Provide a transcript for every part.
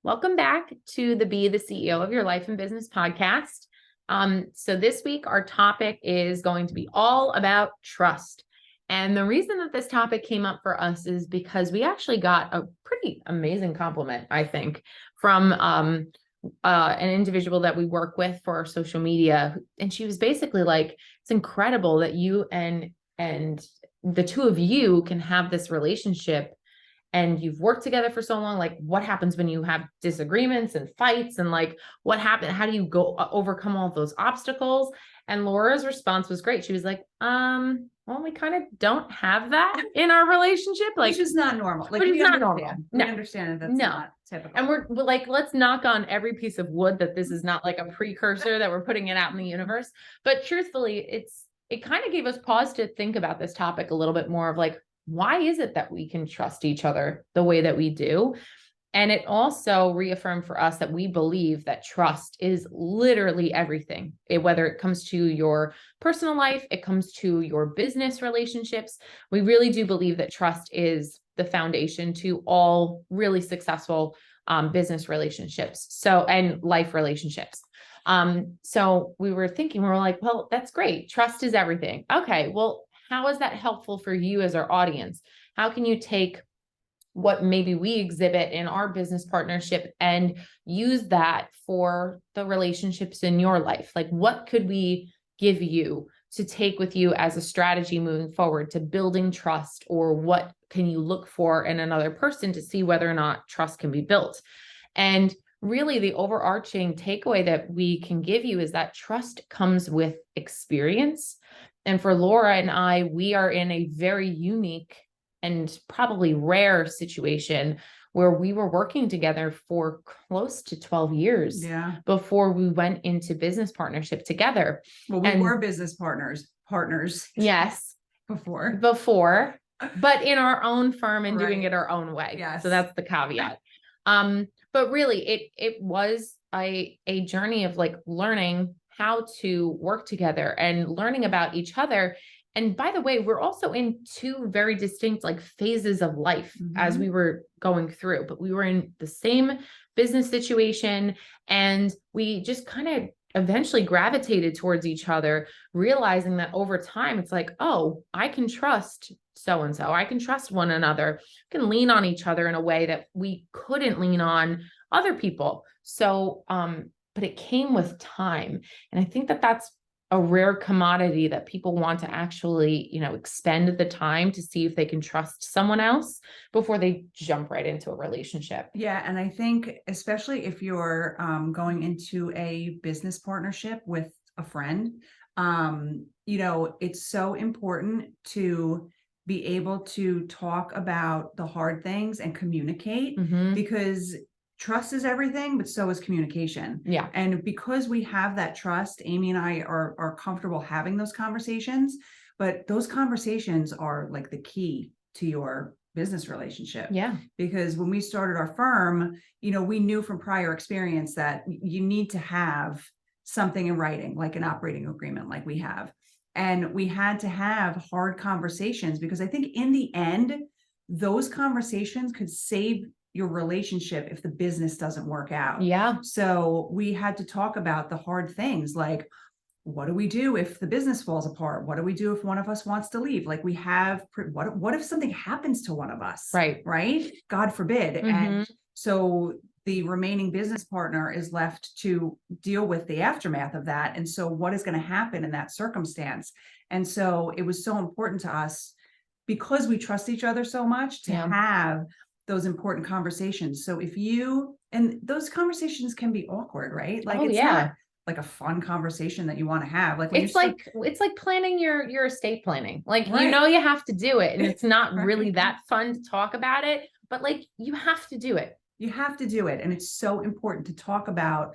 Welcome back to the Be the CEO of Your Life and Business podcast. So this week, our topic is going to be all about trust. And the reason that this topic came up for us is because we actually got a pretty amazing compliment, I think, from an individual that we work with for our social media. And she was basically like, it's incredible that you and the two of you can have this relationship and you've worked together for so long. Like, what happens when you have disagreements and fights, and like what happened? How do you go overcome all of those obstacles? And Laura's response was great. She was like, well, we kind of don't have that in our relationship. Like, which is not normal. Like, which is we not understand. normal. We No. understand that that's No. not typical. And we're like, let's knock on every piece of wood that this is not like a precursor that we're putting it out in the universe. But truthfully, it kind of gave us pause to think about this topic a little bit more of like, why is it that we can trust each other the way that we do? And it also reaffirmed for us that we believe that trust is literally everything. Whether it comes to your personal life, it comes to your business relationships. We really do believe that trust is the foundation to all really successful business relationships. And life relationships. So we were thinking, we were like, well, that's great. Trust is everything. Okay, well, how is that helpful for you as our audience? How can you take what maybe we exhibit in our business partnership and use that for the relationships in your life? Like, what could we give you to take with you as a strategy moving forward to building trust? Or what can you look for in another person to see whether or not trust can be built? And really, the overarching takeaway that we can give you is that trust comes with experience. And for Laura and I, we are in a very unique and probably rare situation where we were working together for close to 12 years before we went into business partnership together. Well, we were business partners. Yes. Before, but in our own firm and doing it our own way. Yes. So that's the caveat. But really it was a journey of like learning how to work together and learning about each other. And by the way, we're also in two very distinct like phases of life as we were going through, but we were in the same business situation, and we just kind of eventually gravitated towards each other, realizing that over time, it's like, oh, I can trust so-and-so. I can trust one another, can lean on each other in a way that we couldn't lean on other people. So, but it came with time. And I think that that's a rare commodity that people want to actually, expend the time to see if they can trust someone else before they jump right into a relationship. Yeah. And I think, especially if you're going into a business partnership with a friend, it's so important to be able to talk about the hard things and communicate, because trust is everything, but so is communication. Yeah. And because we have that trust, Amy and I are comfortable having those conversations, but those conversations are like the key to your business relationship. Yeah. Because when we started our firm, we knew from prior experience that you need to have something in writing, like an operating agreement, like we have. And we had to have hard conversations, because I think in the end, those conversations could save your relationship if the business doesn't work out. Yeah. So we had to talk about the hard things, like, what do we do if the business falls apart? What do we do if one of us wants to leave? Like, we have, what if something happens to one of us? Right. God forbid. And so the remaining business partner is left to deal with the aftermath of that. And so what is going to happen in that circumstance? And so it was so important to us, because we trust each other so much, to have those important conversations. So and those conversations can be awkward, right? Like, it's not like a fun conversation that you want to have. Like, it's like planning your estate planning. Like, you have to do it, and it's not really that fun to talk about it, but like, you have to do it. You have to do it. And it's so important to talk about,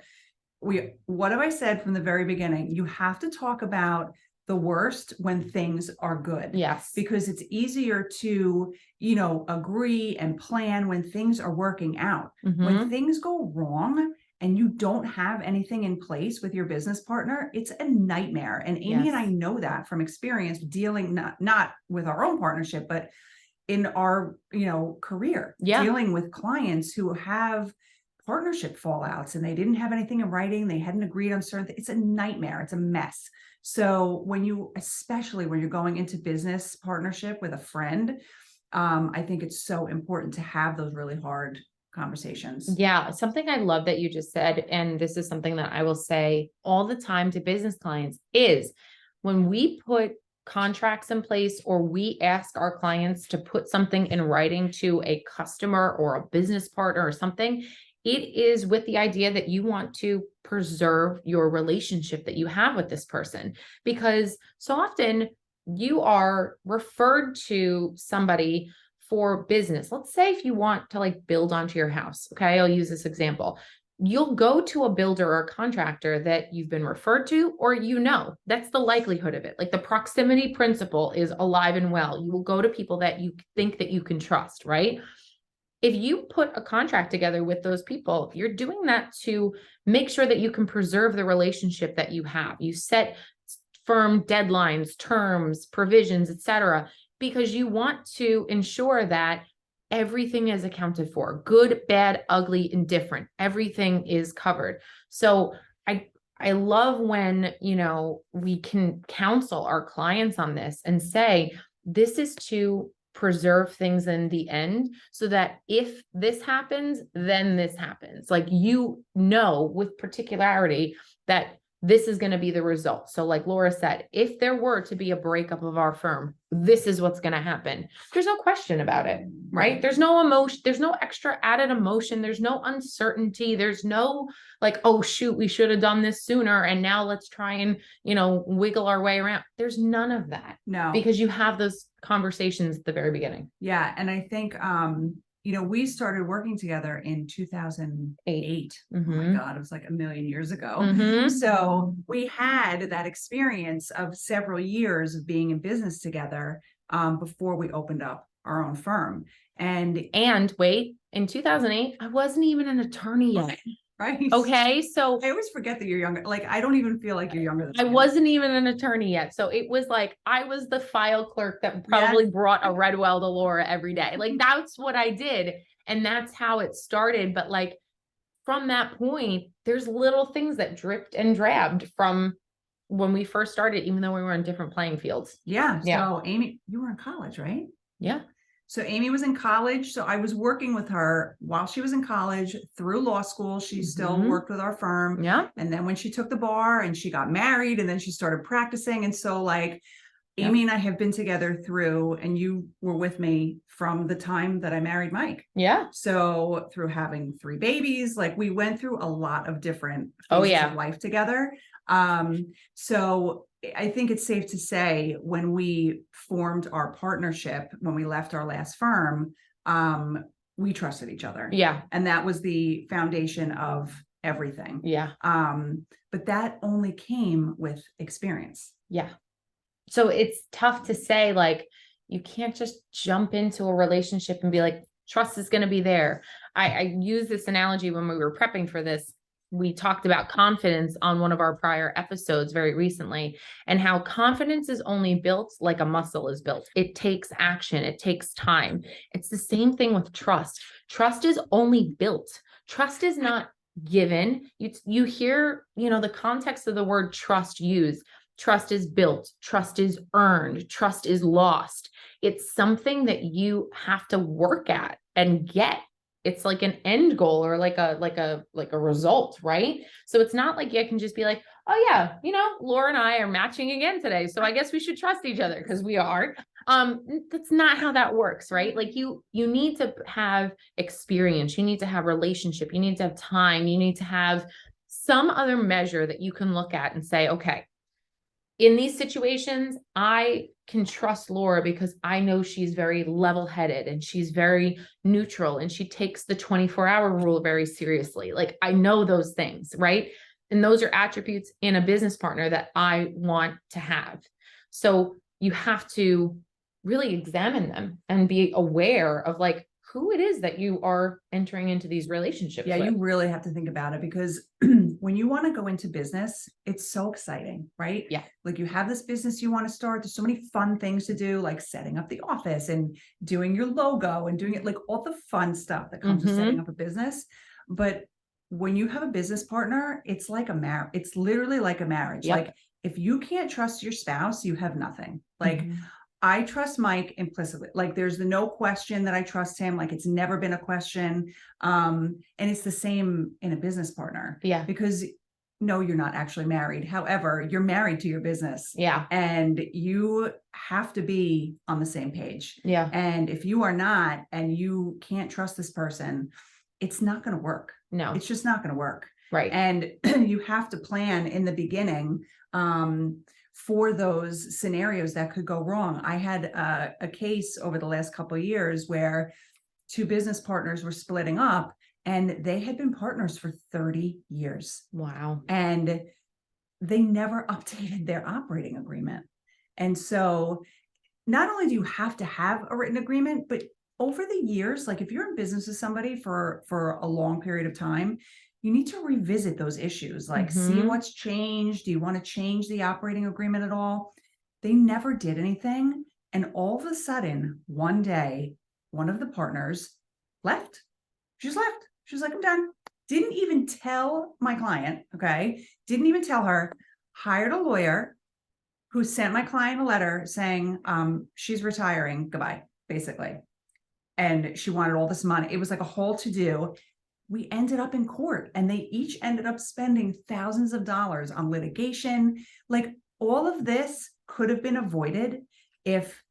what have I said from the very beginning? You have to talk about the worst when things are good. Yes. Because it's easier to, agree and plan when things are working out. When things go wrong and you don't have anything in place with your business partner, it's a nightmare. And Amy and I know that from experience, dealing not with our own partnership, but in our, career, dealing with clients who have partnership fallouts and they didn't have anything in writing. They hadn't agreed on certain things. It's a nightmare. It's a mess. So especially when you're going into business partnership with a friend, I think it's so important to have those really hard conversations. Yeah, something I love that you just said, and this is something that I will say all the time to business clients, is when we put contracts in place or we ask our clients to put something in writing to a customer or a business partner or something, it is with the idea that you want to preserve your relationship that you have with this person. Because so often you are referred to somebody for business. Let's say if you want to like build onto your house. Okay. I'll use this example. You'll go to a builder or a contractor that you've been referred to, or that's the likelihood of it. Like the proximity principle is alive and well. You will go to people that you think that you can trust, right? If you put a contract together with those people, you're doing that to make sure that you can preserve the relationship that you have. You set firm deadlines, terms, provisions, etc., because you want to ensure that everything is accounted for. Good, bad, ugly, indifferent. Everything is covered. So I love when, we can counsel our clients on this and say, this is to preserve things in the end so that if this happens, then this happens. Like, with particularity that this is going to be the result. So like Laura said, if there were to be a breakup of our firm, this is what's going to happen. There's no question about it, right? There's no emotion. There's no extra added emotion. There's no uncertainty. There's no like, oh shoot, we should have done this sooner. And now let's try and, wiggle our way around. There's none of that. No, because you have those conversations at the very beginning. Yeah. And I think, we started working together in 2008. Oh my God, it was like a million years ago. So we had that experience of several years of being in business together before we opened up our own firm. And wait, in 2008, I wasn't even an attorney yet. Right. Okay. So I always forget that you're younger. Like, I don't even feel like you're younger than I wasn't even an attorney yet. So it was like, I was the file clerk that probably brought a Redwell to Laura every day. Like, that's what I did. And that's how it started. But like, from that point, there's little things that dripped and drabbed from when we first started, even though we were on different playing fields. Yeah. So Amy, you were in college, right? Yeah. So Amy was in college. So I was working with her while she was in college through law school. She still worked with our firm. Yeah. And then when she took the bar and she got married and then she started practicing. And so like Amy and I have been together through, and you were with me from the time that I married Mike. Yeah. So through having 3 babies, like we went through a lot of different phases of life together. So I think it's safe to say when we formed our partnership, when we left our last firm, we trusted each other. Yeah. And that was the foundation of everything. Yeah. But that only came with experience. Yeah. So it's tough to say, like, you can't just jump into a relationship and be like, trust is going to be there. I use this analogy when we were prepping for this. We talked about confidence on one of our prior episodes very recently, and how confidence is only built like a muscle is built. It takes action. It takes time. It's the same thing with trust. Trust is only built. Trust is not given. You hear, the context of the word trust used. Trust is built. Trust is earned. Trust is lost. It's something that you have to work at and get. It's like an end goal or like a result, right? So it's not like you can just be like, oh yeah, Laura and I are matching again today, so I guess we should trust each other because we are. That's not how that works, right? Like you need to have experience, you need to have relationship, you need to have time, you need to have some other measure that you can look at and say, okay, in these situations, I can trust Laura because I know she's very level-headed and she's very neutral and she takes the 24-hour rule very seriously. Like, I know those things, right? And those are attributes in a business partner that I want to have. So you have to really examine them and be aware of like who it is that you are entering into these relationships with. You really have to think about it because when you want to go into business, it's so exciting, right? Yeah. Like you have this business you want to start. There's so many fun things to do, like setting up the office and doing your logo and doing it, like all the fun stuff that comes with setting up a business. But when you have a business partner, it's like a marriage. It's literally like a marriage. Yep. Like if you can't trust your spouse, you have nothing. Like Mhm. I trust Mike implicitly. Like there's no question that I trust him. Like it's never been a question. And it's the same in a business partner Yeah. because no, you're not actually married. However, you're married to your business Yeah. and you have to be on the same page. Yeah. And if you are not, and you can't trust this person, it's not going to work. No. It's just not going to work. Right. And you have to plan in the beginning, for those scenarios that could go wrong. I had a case over the last couple of years where two business partners were splitting up and they had been partners for 30 years Wow. and they never updated their operating agreement. And so not only do you have to have a written agreement, but over the years, like if you're in business with somebody for a long period of time, you need to revisit those issues, like see Mhm. what's changed. Do you want to change the operating agreement at all? They never did anything. And all of a sudden, one day, one of the partners left. She just left. She was like, I'm done. Didn't even tell my client. Okay. Didn't even tell her. Hired a lawyer who sent my client a letter saying, she's retiring. Goodbye, basically. And she wanted all this money. It was like a whole to-do. We ended up in court and they each ended up spending thousands of dollars on litigation. Like all of this could have been avoided if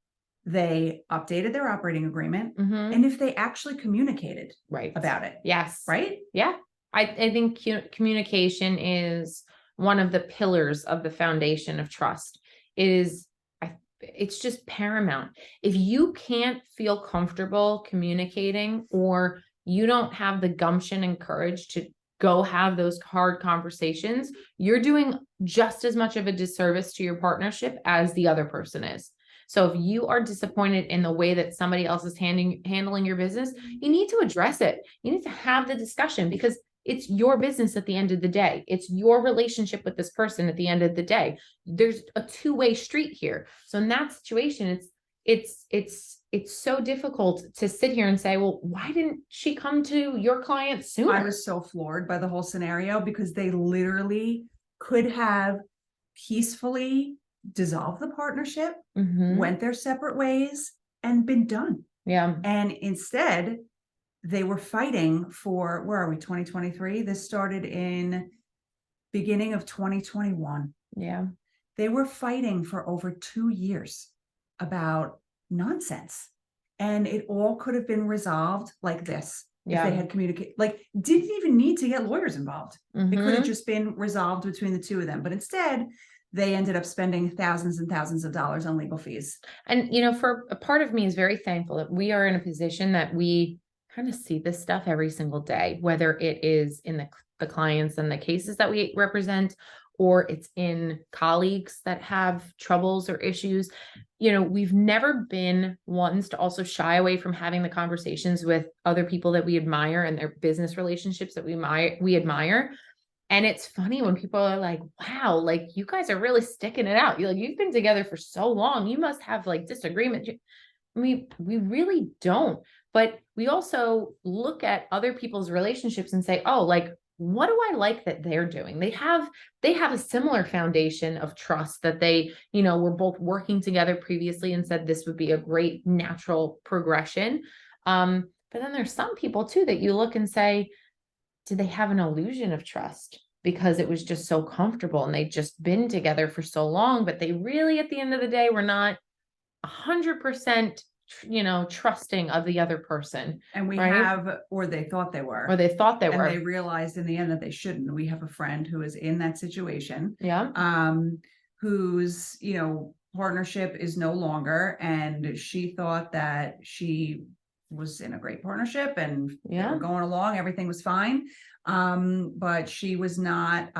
they updated their operating agreement Mhm. and if they actually communicated Right. about it. Yes. Right? Yeah. I think communication is one of the pillars of the foundation of trust. It's just paramount. If you can't feel comfortable communicating or you don't have the gumption and courage to go have those hard conversations, you're doing just as much of a disservice to your partnership as the other person is. So if you are disappointed in the way that somebody else is handling your business, you need to address it. You need to have the discussion because it's your business at the end of the day. It's your relationship with this person at the end of the day. There's a two-way street here. So in that situation, it's so difficult to sit here and say, well, why didn't she come to your client sooner? I was so floored by the whole scenario because they literally could have peacefully dissolved the partnership, Mhm. went their separate ways, and been done. Yeah. And instead, they were fighting for, where are we, 2023? This started in beginning of 2021. Yeah. They were fighting for over 2 years about nonsense. And it all could have been resolved like this if Yeah. they had communicated, like didn't even need to get lawyers involved. It could have Mhm. just been resolved between the two of them. But instead, they ended up spending thousands and thousands of dollars on legal fees. And, for a part of me is very thankful that we are in a position that we kind of see this stuff every single day, whether it is in the clients and the cases that we represent, or it's in colleagues that have troubles or issues. We've never been ones to also shy away from having the conversations with other people that we admire and their business relationships that we admire. And it's funny when people are like, wow, like you guys are really sticking it out. You've been together for so long. You must have like disagreement. We really don't. But we also look at other people's relationships and say, oh, like, what do I like that they're doing? They have a similar foundation of trust that they, were both working together previously and said this would be a great natural progression. But then there's some people too that you look and say, do they have an illusion of trust because it was just so comfortable and they'd just been together for so long, but they really, at the end of the day, were not 100%, trusting of the other person. And we right? have, or they thought they were. Or they thought they And were. they realized in the end that they shouldn't. We have a friend who is in that situation, Yeah. whose, partnership is no longer, and she thought that she was in a great partnership and they Yeah. were going along, everything was fine. But she was not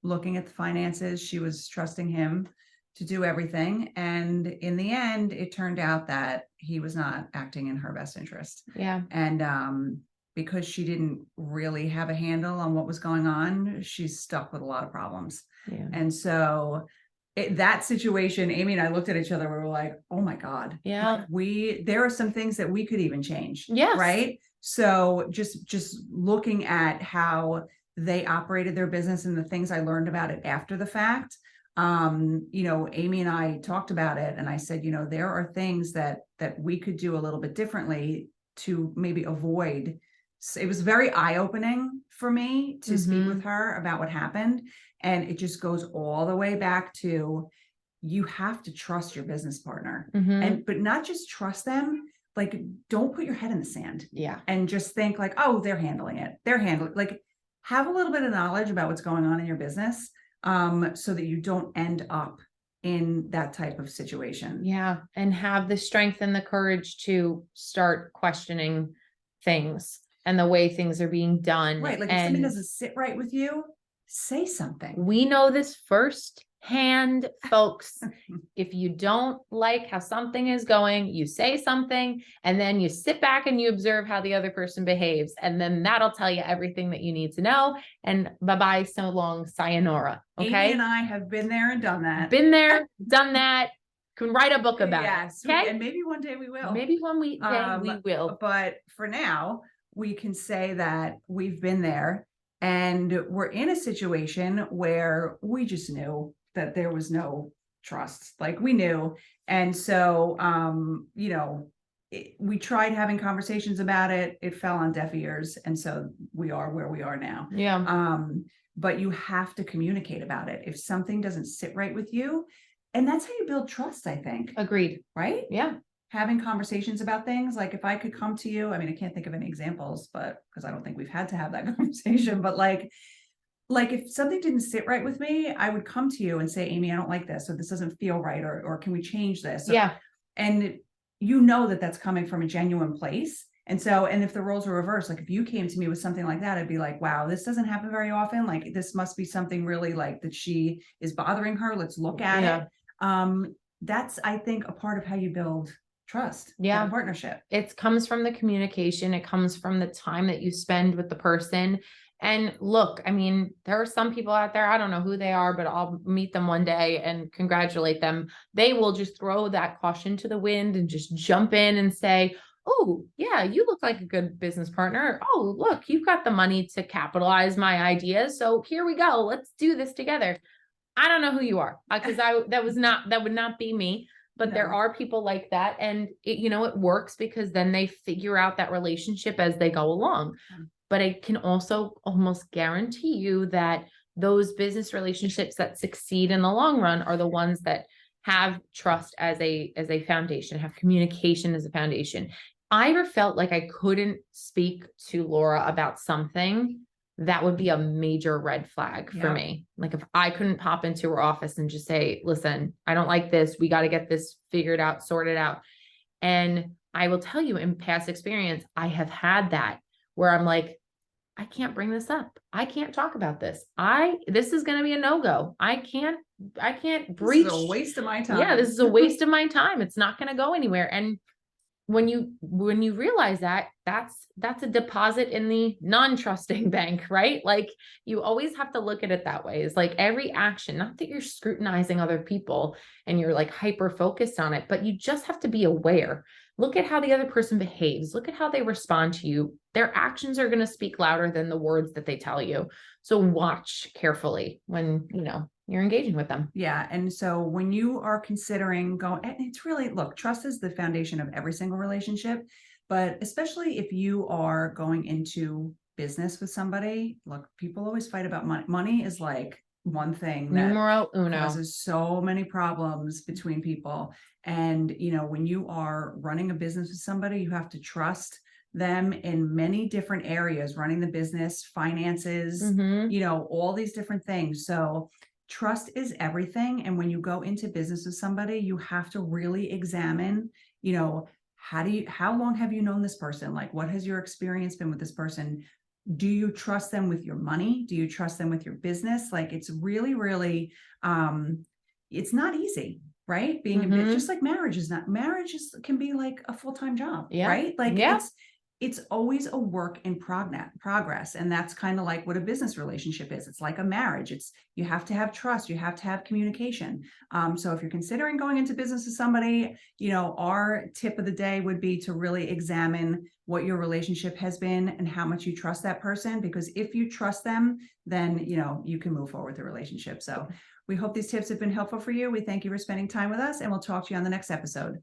looking at the finances. She was trusting him to do everything. And in the end, it turned out that he was not acting in her best interest. Yeah. And because she didn't really have a handle on what was going on, she's stuck with a lot of problems. Yeah. And so that situation, Amy and I looked at each other, we were like, oh my God. Yeah. There are some things that we could even change. Yes. Right. So just looking at how they operated their business and the things I learned about it after the fact, Amy and I talked about it, and I said, there are things that we could do a little bit differently to maybe avoid. It was very eye-opening for me to speak with her about what happened. And it just goes all the way back to, you have to trust your business partner, but not just trust them. Like, don't put your head in the sand. Yeah. And just think like, oh, they're handling it. Like, have a little bit of knowledge about what's going on in your business, so that you don't end up in that type of situation. Yeah. And have the strength and the courage to start questioning things and the way things are being done. Right. Like, if something doesn't sit right with you, say something. We know this firsthand, folks. If you don't like how something is going, you say something, and then you sit back and you observe how the other person behaves. And then that'll tell you everything that you need to know. And bye-bye, so long, sayonara. Okay. Amy and I have been there and done that. Been there, done that. Can write a book about it. Okay. And maybe one day we will. Maybe one day we will. But for now, we can say that we've been there, and we're in a situation where we just knew that there was no trust. Like, we knew. And so, we tried having conversations about it. It fell on deaf ears. And so we are where we are now. Yeah. But you have to communicate about it. If something doesn't sit right with you, and that's how you build trust, I think. Agreed. Right? Yeah. Having conversations about things. Like, if I could come to you, I mean, I can't think of any examples, but because I don't think we've had to have that conversation, but like if something didn't sit right with me, I would come to you and say, Amy, I don't like this, or this doesn't feel right, or can we change this? Yeah. And that's coming from a genuine place. And if the roles were reversed, like if you came to me with something like that, I'd be like, wow, this doesn't happen very often. Like, this must be something really like that she is bothering her. Let's look at it. That's, I think, a part of how you build trust. Yeah. Partnership. It comes from the communication. It comes from the time that you spend with the person. And look, I mean, there are some people out there, I don't know who they are, but I'll meet them one day and congratulate them. They will just throw that caution to the wind and just jump in and say, oh, yeah, you look like a good business partner. Oh, look, you've got the money to capitalize my ideas. So here we go. Let's do this together. I don't know who you are, because that would not be me. But there are people like that. And it works because then they figure out that relationship as they go along. But I can also almost guarantee you that those business relationships that succeed in the long run are the ones that have trust as a foundation, have communication as a foundation. I ever felt like I couldn't speak to Laura about something, that would be a major red flag for me. Like, if I couldn't pop into her office and just say, listen, I don't like this. We got to get this figured out, sorted out. And I will tell you, in past experience, I have had that where I'm like, I can't bring this up. I can't talk about this. This is going to be a no-go. I can't breach. This is a waste of my time. Yeah, this is a waste of my time. It's not going to go anywhere. And when you realize that, that's a deposit in the non-trusting bank, right? Like, you always have to look at it that way. It's like every action, not that you're scrutinizing other people and you're like hyper focused on it, but you just have to be aware. Look at how the other person behaves. Look at how they respond to you. Their actions are going to speak louder than the words that they tell you. So watch carefully when, you're engaging with them. Yeah. And so when you are considering going, and it's really, look, trust is the foundation of every single relationship, but especially if you are going into business with somebody, look, people always fight about money. Money is like one thing that Numero uno. causes so many problems between people. And, when you are running a business with somebody, you have to trust them in many different areas, running the business, finances, all these different things. So trust is everything. And when you go into business with somebody, you have to really examine, how long have you known this person? Like, what has your experience been with this person? Do you trust them with your money? Do you trust them with your business? Like, it's really, really, it's not easy, right? Being just like marriage can be like a full-time job, right? Like, it's always a work in progress. And that's kind of like what a business relationship is. It's like a marriage. You have to have trust, you have to have communication. So if you're considering going into business with somebody, our tip of the day would be to really examine what your relationship has been and how much you trust that person, because if you trust them, then, you can move forward with the relationship. So we hope these tips have been helpful for you. We thank you for spending time with us, and we'll talk to you on the next episode.